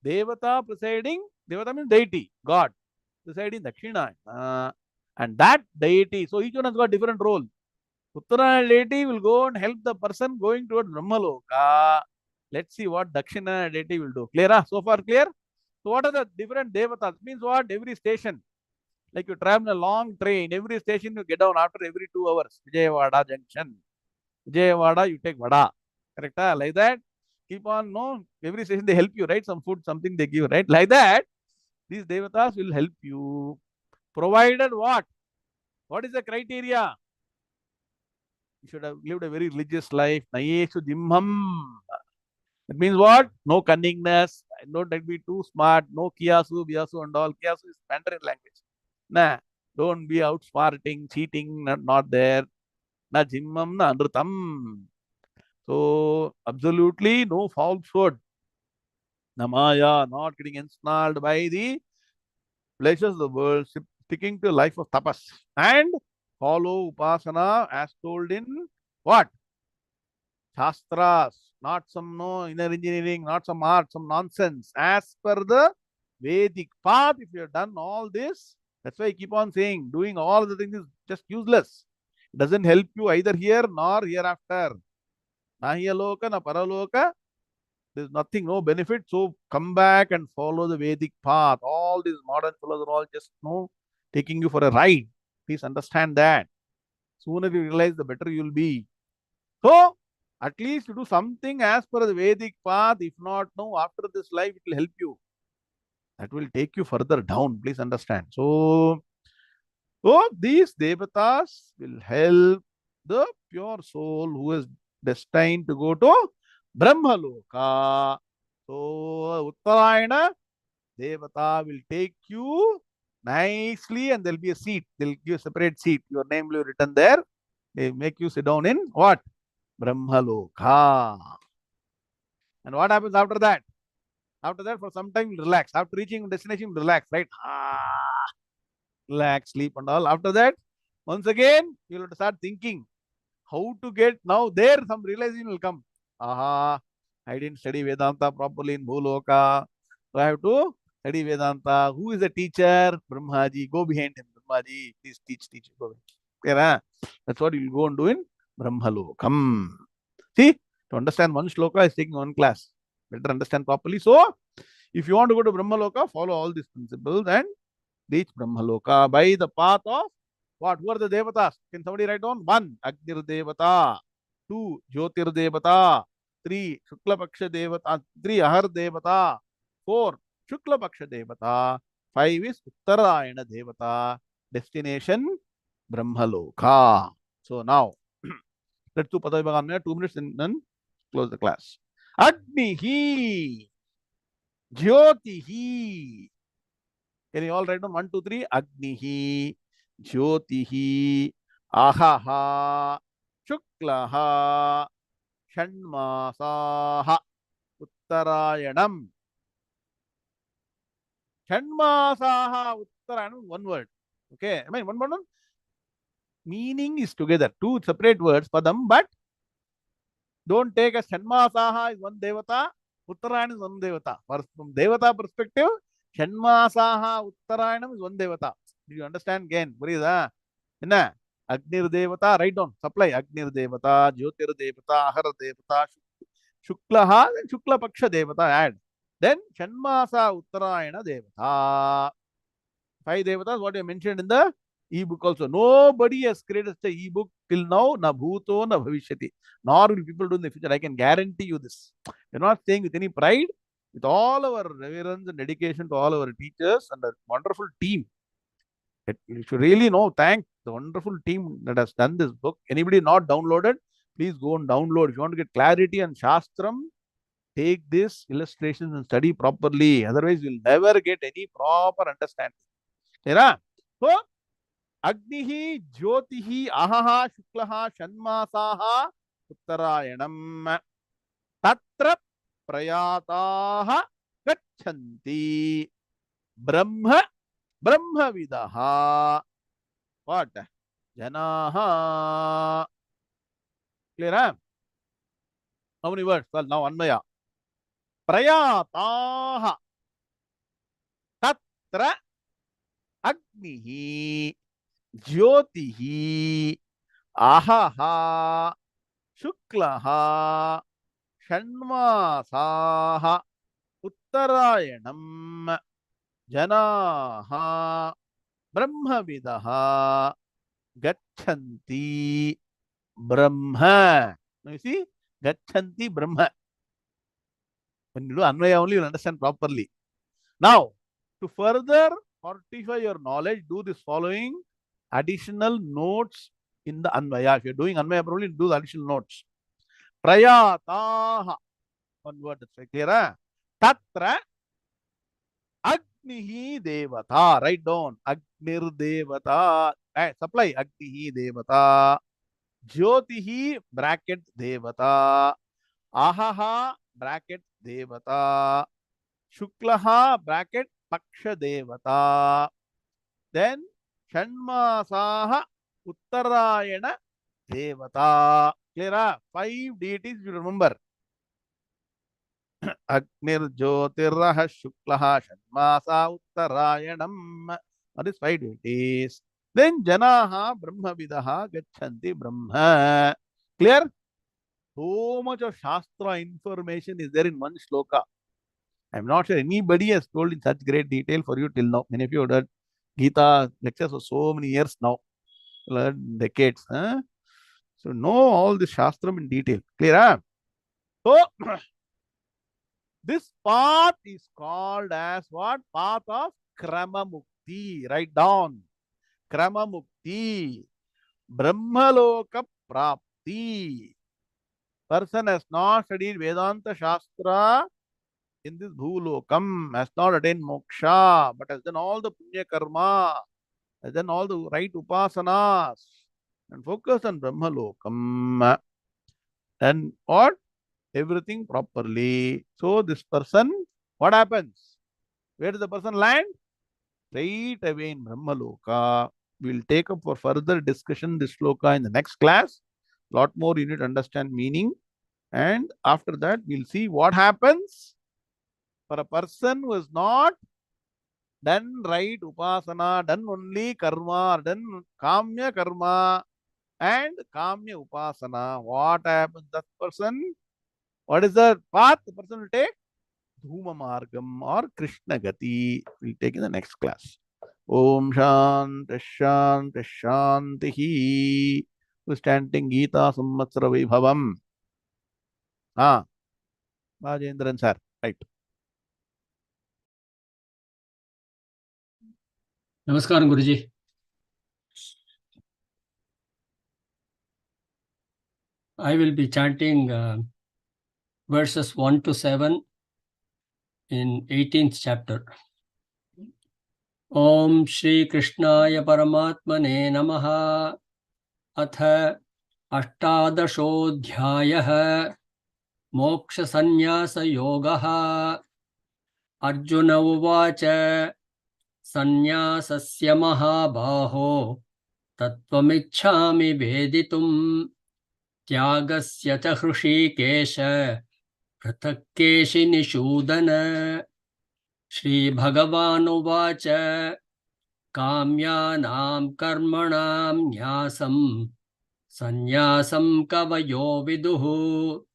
Devata presiding, Devata means deity, God, presiding Dakshinayana. And that deity, so each one has got different role. Uttarayana deity will go and help the person going towards Brahmaloka. Let's see what Dakshina deity will do. Clear? So far clear? So what are the different devatas? Means what? Every station. Like you travel in a long train, every station you get down after every 2 hours. Vijayawada junction. Vijayawada, you take Vada. Correct? Like that. Keep on, no? Every station they help you, right? Some food, something they give, right? Like that. These devatas will help you. Provided what? What is the criteria? You should have lived a very religious life. Nayeshu Jimham. That means what? No cunningness. Don't be too smart. No kiyasu, biyasu and all. Kiyasu is Mandarin language. Nah. Don't be outsmarting, cheating, not there. Na jimmam, na anrutam. So, absolutely no falsehood. Namaya, not getting ensnared by the pleasures of the world, sticking to a life of tapas. And follow upasana as told in what? Shastras, not some no inner engineering, not some art, some nonsense. As per the Vedic path, if you have done all this, that's why I keep on saying, doing all the things is just useless. It doesn't help you either here nor hereafter. Nahi aloka, na paraloka. There's nothing, no benefit. So come back and follow the Vedic path. All these modern fellows are all just taking you for a ride. Please understand that. Sooner you realize, the better you'll be. So at least you do something as per the Vedic path. If not, no, after this life, it will help you. That will take you further down. Please understand. So these devatas will help the pure soul who is destined to go to Brahmaloka. So Uttarayana Devata will take you nicely and there'll be a seat. They'll give a separate seat. Your name will be written there. They make you sit down in what? Brahmaloka. And what happens after that? After that, for some time, you'll relax. After reaching destination, relax, right? Relax, sleep and all. After that, once again, you'll have to start thinking how to get now there, some realization will come. Aha, I didn't study Vedanta properly in Bhuloka. So I have to study Vedanta. Who is the teacher? Brahmaji. Go behind him. Brahmaji, please teach. Go behind. Clear, huh? That's what you'll go and do in Brahmalokam. See, to understand one shloka is taking one class. Better understand properly. So, if you want to go to Brahmaloka, follow all these principles and reach Brahmaloka by the path of what? Who are the devatas? Can somebody write down? 1. Agnir Devata. 2. Jyotir Devata. 3. Shukla Paksha Devata. 3. Ahar Devata. 4. Shukla Paksha Devata. 5 is Uttarayana Devata. Destination Brahmaloka. So now, let's do Padavibhagamya. 2 minutes and then close the class. Agnihi. Jyotihi. Can you all write down 1, 2, 3? Agnihi, Jyotihi, Ahaha, Shuklaha, Shanmasaha, Uttarayanam. Shanmasaha, Uttarayanam, one word. Okay, I mean, one word. Meaning is together. Two separate words, Padam, but don't take as Shanmasaha is one Devata, Uttarayanam is one Devata. From Devata perspective, Shanmasaha Uttarayanam is one Devata. Do you understand again? Puriyudha? Enna? Agnir Devata, write down, supply. Agnir Devata, Jyotir Devata, Ahara Devata, Shuklaha, then Shukla Paksha Devata, add. Then Shanmasa Uttarayana Devata. 5 Devatas, what you mentioned in the e-book also. Nobody has created such a e-book till now, na bhuto, na bhavishyati. Nor will people do in the future. I can guarantee you this. We're not saying with any pride, with all our reverence and dedication to all our teachers and a wonderful team. You should really know, thank the wonderful team that has done this book. Anybody not downloaded, please go and download. If you want to get clarity on Shastram, take this illustrations and study properly. Otherwise, you'll never get any proper understanding. Yeah? So, Agnihi, Jyotihi, Ahaha, Shuklaha, Shanmasaha, Uttarayanam. Tatra Prayataha Gachanti. Brahma, Brahmavidaha. What? Janaha. Clear, huh? How many words? Well, now Anmaya. Prayataha. Tatra Agnihi. Jyotihi. Ahaha. Shuklaha. Shanmasaha. Uttarayanam. Janaha. Brahmavidaha. Gachanti. Brahma. Now you see, Gachanti Brahma. When you do Anvaya only, you'll understand properly. Now, to further fortify your knowledge, do this following additional notes in the Anvaya. If you're doing Anvaya properly, do the additional notes. Prayataha. One word, that's very clear. Huh? Tatra Agnihi Devata. Write down. Agnir Devata. Supply Agnihi Devata. Jyotihi bracket Devata. Ahaha bracket Devata. Shuklaha bracket Paksha Devata. Then Shanmasaha Uttarayana Devata. Clear? 5 deities you remember. Agnir Jyotirah Shuklaha Shanmasa Uttarayanam. That is 5 deities. Then Janaha Brahmavidaha Gachanti Brahma. Clear? So much of Shastra information is there in one shloka. I'm not sure anybody has told in such great detail for you till now. Many of you have heard Gita lectures for so many years now, decades. Huh? So know all this Shastram in detail. Clear? Huh? So this path is called as what? Path of Krama Mukti. Write down. Krama Mukti. Brahmaloka Prapti. Person has not studied Vedanta Shastra in this Bhulokam, has not attained moksha, but has done all the punya karma, has done all the right upasanas, and focused on Brahmalokam. And what? Everything properly. So this person, what happens? Where does the person land? Right away in Brahmaloka. We'll take up for further discussion this shloka in the next class. Lot more you need to understand meaning. And after that, we'll see what happens for a person who has not done right upasana, done only karma, done kamya karma and kamya upasana. What happens to that person? What is the path the person will take? Dhuma Margam or Krishna Gati. We'll take in the next class. Om Shanti Shanti Shanti. Who's chanting Gita Samvatsara Vaibhavam? Ah, Rajendran sir. Right. Namaskaram, Guruji. I will be chanting verses 1 to 7 in 18th chapter. Om Shri Krishnaya Paramatmane Namaha Atha Ashtadashodhyayah Moksha Sannyasa Yogaha Arjuna Uvacha Sannyasasya Mahabaho Tattvamichhami Veditum Tyagasya cha Hrishikesha Prathak Keshi Nishudana Shri Bhagavanuvacha Kamyanam Karmanam Nyasam Sannyasam Kavayo Viduhu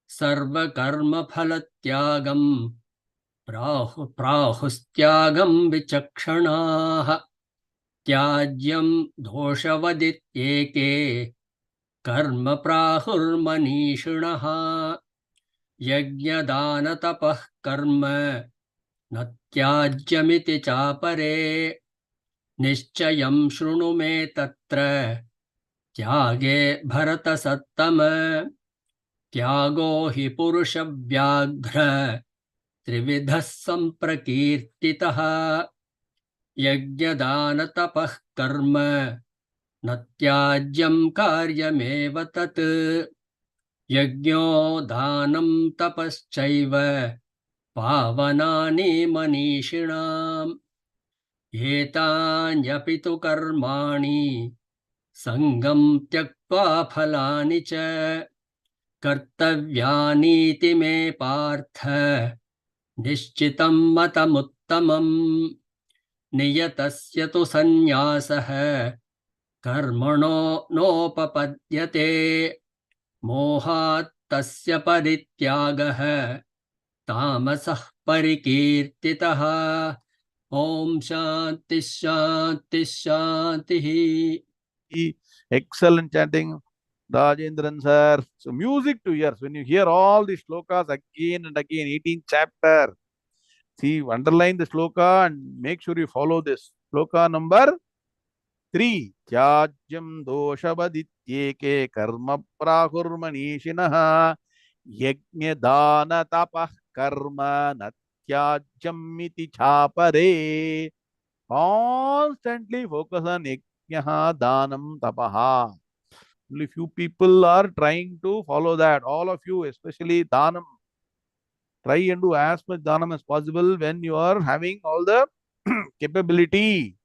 Sarva Karma Phalatyagam Prahustyagam Vichakshanaha Tyajyam Doshavadityeke Karma Prahurmanishinaha Yajnadana Karma Natyajyamiti Chapare Nischayam Shrunu Me Tatra Tyage Bharata Sattama Tyago Hi Purusha Vyaghra Trividhas Samprakirtitaha Yajnadana Karma Natyajyam Karyameva Tat Yajno Dhanam Tapaschaiva Pavanani Manishinam Etanyapito Karmani Sangam Tyaktva Phalani Cha Kartavyani Me Partha Nishchitam Matamuttamam Niyatasya tu Sannyasah Karmano Nopapadyate Mohat Tasya Parityagah Tamasah Parikirtitaha Om Shanti Shanti Shanti. Excellent chanting, Rajendran sir. So music to ears. When you hear all the shlokas again and again, 18th chapter. See, underline the shloka and make sure you follow this. Shloka number 3. Tyajyam doshavadityeke karma prahurmanishinaha yajna dana tapah karma natyajyam iti chapare. Constantly focus on yajna danam tapaha. Only few people are trying to follow that. All of you, especially danam, try and do as much dhanam as possible when you are having all the capability.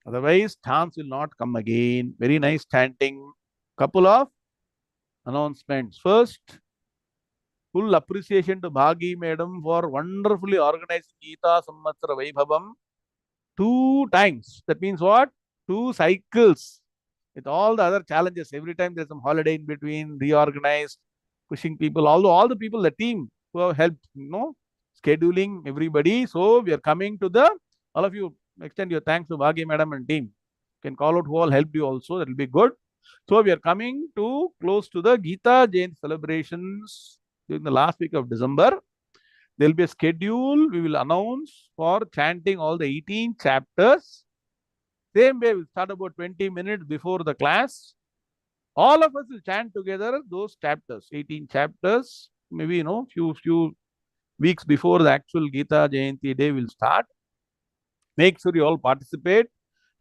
Otherwise, chance will not come again. Very nice chanting. Couple of announcements. First, full appreciation to Bhagi Madam for wonderfully organizing Gita Samvatsara Vaibhavam 2 times. That means what? 2 cycles. With all the other challenges, every time there's some holiday in between, reorganized, pushing people, although all the people, the team who have helped, scheduling everybody. So we are coming to all of you, extend your thanks to Bhagi Madam and team. You can call out who all helped you also, that will be good. So we are coming to close to the Gita Jain celebrations during the last week of December. There will be a schedule we will announce for chanting all the 18 chapters. Same way, we'll start about 20 minutes before the class. All of us will chant together those chapters, 18 chapters, maybe, few weeks before the actual Gita Jayanti day will start. Make sure you all participate.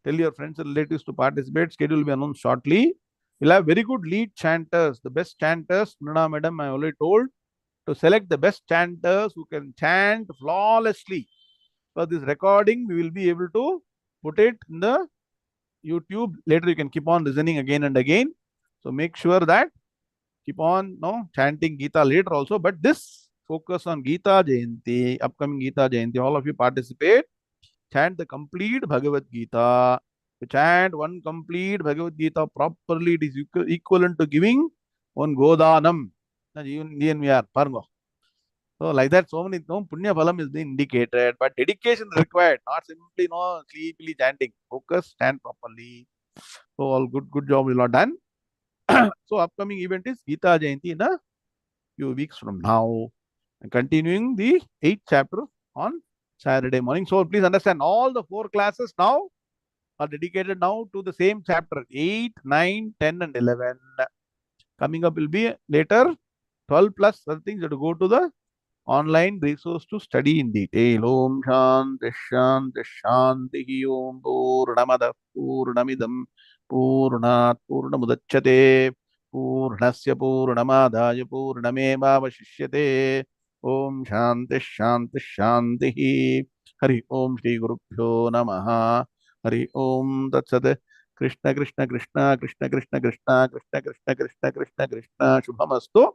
Tell your friends and relatives to participate. Schedule will be announced shortly. We'll have very good lead chanters, the best chanters. Nuna Madam, I already told to select the best chanters who can chant flawlessly. For this recording, we will be able to put it in the YouTube. Later, you can keep on listening again and again. So make sure that keep on chanting Gita later also, but this focus on Gita Jayanti, upcoming Gita Jayanti. All of you participate, chant the complete Bhagavad Gita. To chant one complete Bhagavad Gita properly, it is equivalent to giving one Godanam. Indian we are, Pargo. So like that, so many punya phalam is being indicated, but dedication is required, not simply sleepily chanting. Focus, chant properly. So all good job will not done. So upcoming event is Gita Jayanti in a few weeks from now, and continuing the 8th chapter on Saturday morning. So please understand, all the 4 classes now are dedicated now to the same chapter, 8, 9, 10 and 11. Coming up will be later 12 plus other things. You have to go to the online resource to study in detail. Om Shanti Shanti Shanti Om Purnamada Purnamidam Purnat Purnamudachyate Purnasya Purnamadaya Purnamevavashishyate. Om Shanti Shanti Shanti. Hari Om Shri Gurubhyo Namaha. Hari Om Tat Sat. Krishna Krishna Krishna Krishna Krishna Krishna Krishna Krishna Krishna Krishna Krishna Shubhamastu.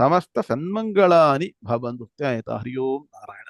समस्त सन्मंगलानि भवन्तु। हरि ओम नारायण।